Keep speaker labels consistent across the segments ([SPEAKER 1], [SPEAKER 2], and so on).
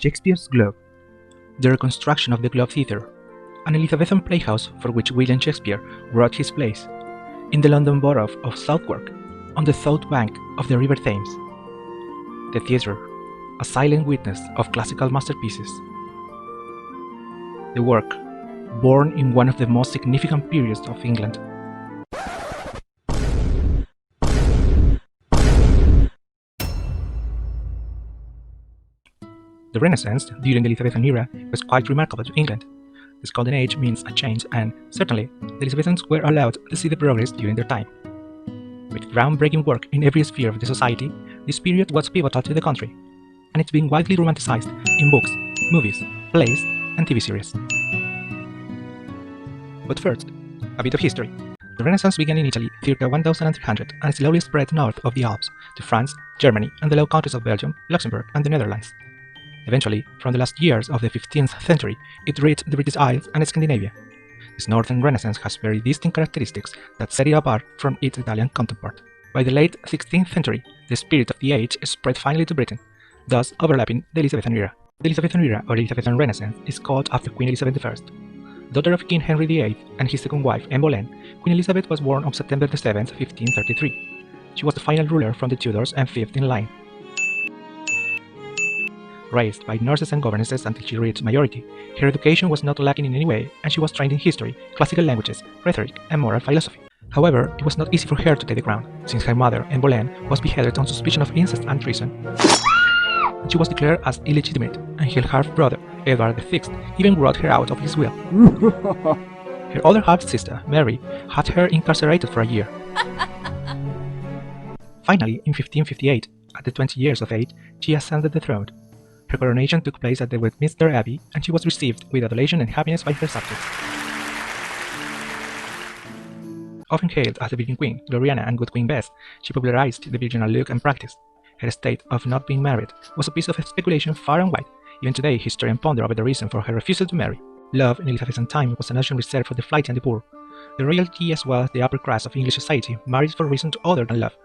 [SPEAKER 1] Shakespeare's Globe, the reconstruction of the Globe Theatre, an Elizabethan playhouse for which William Shakespeare wrote his plays, in the London borough of Southwark, on the south bank of the River Thames. The theatre, a silent witness of classical masterpieces. The work, born in one of the most significant periods of England. The Renaissance, during the Elizabethan era, was quite remarkable to England. This golden age means a change, and certainly, the Elizabethans were allowed to see the progress during their time. With groundbreaking work in every sphere of the society, this period was pivotal to the country, and it's been widely romanticized in books, movies, plays, and TV series. But first, a bit of history. The Renaissance began in Italy circa 1300 and slowly spread north of the Alps to France, Germany, and the Low Countries of Belgium, Luxembourg, and the Netherlands. Eventually, from the last years of the 15th century, it reached the British Isles and Scandinavia. This northern Renaissance has very distinct characteristics that set it apart from its Italian counterpart. By the late 16th century, the spirit of the age spread finally to Britain, thus overlapping the Elizabethan era. The Elizabethan era, or Elizabethan Renaissance, is called after Queen Elizabeth I. Daughter of King Henry VIII and his second wife, Anne Boleyn, Queen Elizabeth was born on September 7, 1533. She was the final ruler from the Tudors and fifth in line. Raised by nurses and governesses until she reached majority, her education was not lacking in any way, and she was trained in history, classical languages, rhetoric, and moral philosophy. However, it was not easy for her to take the crown, since her mother, Anne Boleyn, was beheaded on suspicion of incest and treason. She was declared as illegitimate, and her half-brother, Edward VI, even wrote her out of his will. Her other half-sister, Mary, had her incarcerated for a year. Finally, in 1558, at the 20 years of age, she ascended the throne. Her coronation took place at the Westminster Abbey, and she was received with adulation and happiness by her subjects. Often hailed as the Virgin Queen, Gloriana, and Good Queen Bess, she popularized the virginal look and practice. Her state of not being married was a piece of speculation far and wide. Even today, historians ponder over the reason for her refusal to marry. Love in Elizabethan time was a notion reserved for the flighty and the poor. The royalty as well as the upper class of English society married for reasons other than love,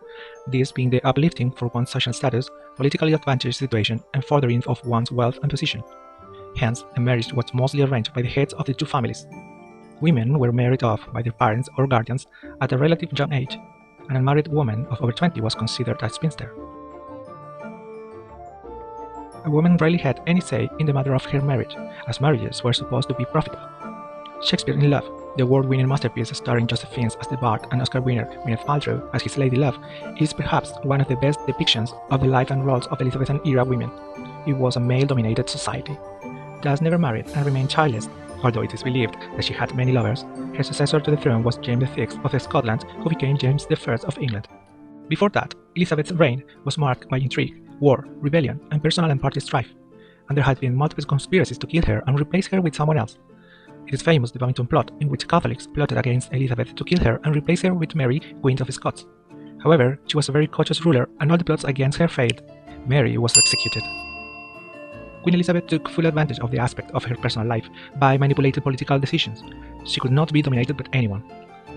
[SPEAKER 1] this being the uplifting for one's social status, politically advantageous situation, and furthering of one's wealth and position. Hence, a marriage was mostly arranged by the heads of the two families. Women were married off by their parents or guardians at a relatively young age. An unmarried woman of over 20 was considered a spinster. A woman rarely had any say in the matter of her marriage, as marriages were supposed to be profitable. Shakespeare in Love, the award-winning masterpiece starring Joseph Fiennes as the Bard and Oscar winner Gwyneth Paltrow as his Lady Love, is perhaps one of the best depictions of the life and roles of Elizabethan-era women. It was a male-dominated society. Thus never married and remained childless, although it is believed that she had many lovers. Her successor to the throne was James VI of Scotland, who became James I of England. Before that, Elizabeth's reign was marked by intrigue, war, rebellion, and personal and party strife, and there had been multiple conspiracies to kill her and replace her with someone else. It is famous the Babington plot, in which Catholics plotted against Elizabeth to kill her and replace her with Mary, Queen of Scots. However, she was a very cautious ruler, and all the plots against her failed. Mary was executed. Queen Elizabeth took full advantage of the aspect of her personal life by manipulating political decisions. She could not be dominated by anyone.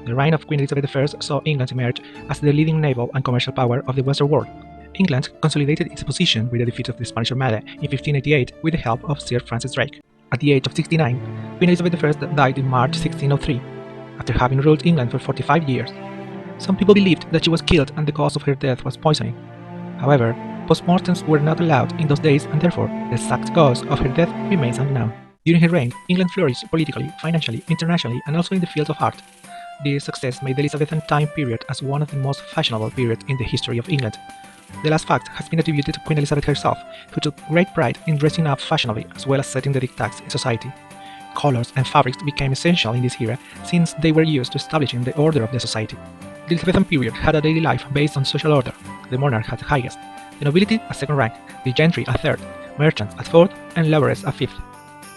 [SPEAKER 1] The reign of Queen Elizabeth I saw England emerge as the leading naval and commercial power of the Western world. England consolidated its position with the defeat of the Spanish Armada in 1588 with the help of Sir Francis Drake. At the age of 69, Queen Elizabeth I died in March 1603, after having ruled England for 45 years. Some people believed that she was killed and the cause of her death was poisoning. However, postmortems were not allowed in those days, and therefore the exact cause of her death remains unknown. During her reign, England flourished politically, financially, internationally, and also in the field of art. This success made the Elizabethan time period as one of the most fashionable periods in the history of England. The last fact has been attributed to Queen Elizabeth herself, who took great pride in dressing up fashionably as well as setting the dictats in society. Colors and fabrics became essential in this era since they were used to establishing the order of the society. The Elizabethan period had a daily life based on social order. The monarch had the highest, the nobility a second rank, the gentry a third, merchants a fourth, and laborers a fifth.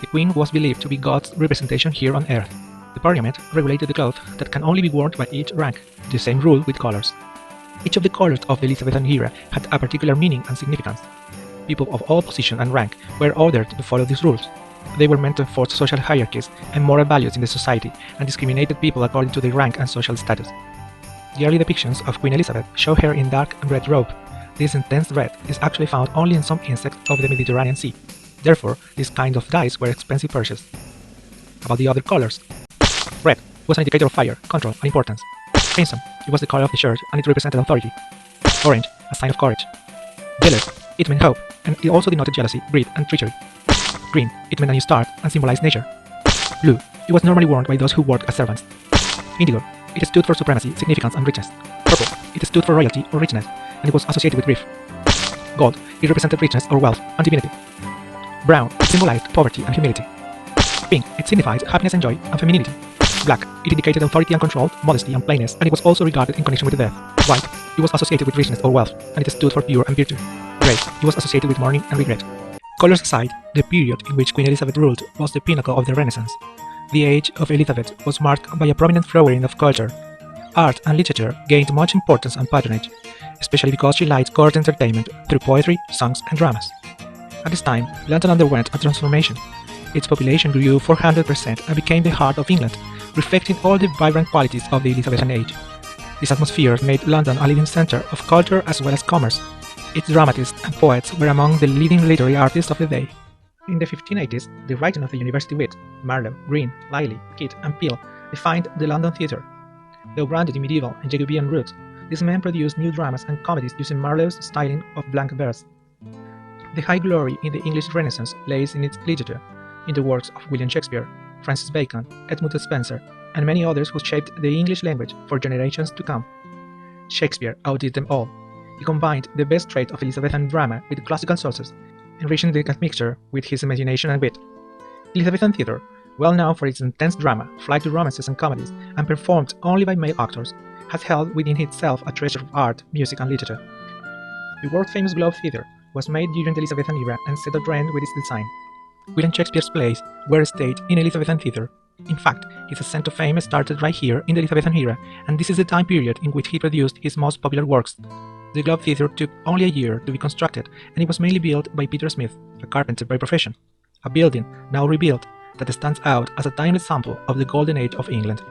[SPEAKER 1] The Queen was believed to be God's representation here on earth. The Parliament regulated the clothes that can only be worn by each rank, the same rule with colors. Each of the colors of the Elizabethan era had a particular meaning and significance. People of all position and rank were ordered to follow these rules. They were meant to enforce social hierarchies and moral values in the society, and discriminated people according to their rank and social status. The early depictions of Queen Elizabeth show her in dark red robe. This intense red is actually found only in some insects of the Mediterranean Sea. Therefore, these kinds of dyes were expensive purchases. About the other colors, red was an indicator of fire, control, and importance. Crimson, it was the color of the church and it represented authority. Orange, a sign of courage. Yellow, it meant hope, and it also denoted jealousy, greed, and treachery. Green, it meant a new start and symbolized nature. Blue, it was normally worn by those who worked as servants. Indigo, it stood for supremacy, significance, and richness. Purple, it stood for royalty or richness, and it was associated with grief. Gold, it represented richness or wealth and divinity. Brown, it symbolized poverty and humility. Pink, it signified happiness and joy and femininity. Black, it indicated authority and control, modesty and plainness, and it was also regarded in connection with death. White, it was associated with richness or wealth, and it stood for pure and virtue. Grey, it was associated with mourning and regret. Colors aside, the period in which Queen Elizabeth ruled was the pinnacle of the Renaissance. The age of Elizabeth was marked by a prominent flowering of culture. Art and literature gained much importance and patronage, especially because she lighted court entertainment through poetry, songs, and dramas. At this time, London underwent a transformation. Its population grew 400% and became the heart of England, reflecting all the vibrant qualities of the Elizabethan age. This atmosphere made London a leading centre of culture as well as commerce. Its dramatists and poets were among the leading literary artists of the day. In the 1580s, the writing of the university wit, Marlowe, Greene, Lyly, Keat, and Peele defined the London theatre. Though grounded in medieval and Jacobean roots, these men produced new dramas and comedies using Marlowe's styling of blank verse. The high glory in the English Renaissance lays in its literature, in the works of William Shakespeare, Francis Bacon, Edmund Spenser, and many others who shaped the English language for generations to come. Shakespeare outdid them all. He combined the best trait of Elizabethan drama with classical sources, enriching the mixture with his imagination and wit. Elizabethan theatre, well known for its intense drama, flighty romances and comedies, and performed only by male actors, has held within itself a treasure of art, music, and literature. The world-famous Globe Theatre was made during the Elizabethan era and set a trend with its design. William Shakespeare's plays were staged in Elizabethan theatre. In fact, his ascent to fame started right here in the Elizabethan era, and this is the time period in which he produced his most popular works. The Globe Theatre took only a year to be constructed, and it was mainly built by Peter Smith, a carpenter by profession, a building now rebuilt that stands out as a timeless sample of the golden age of England.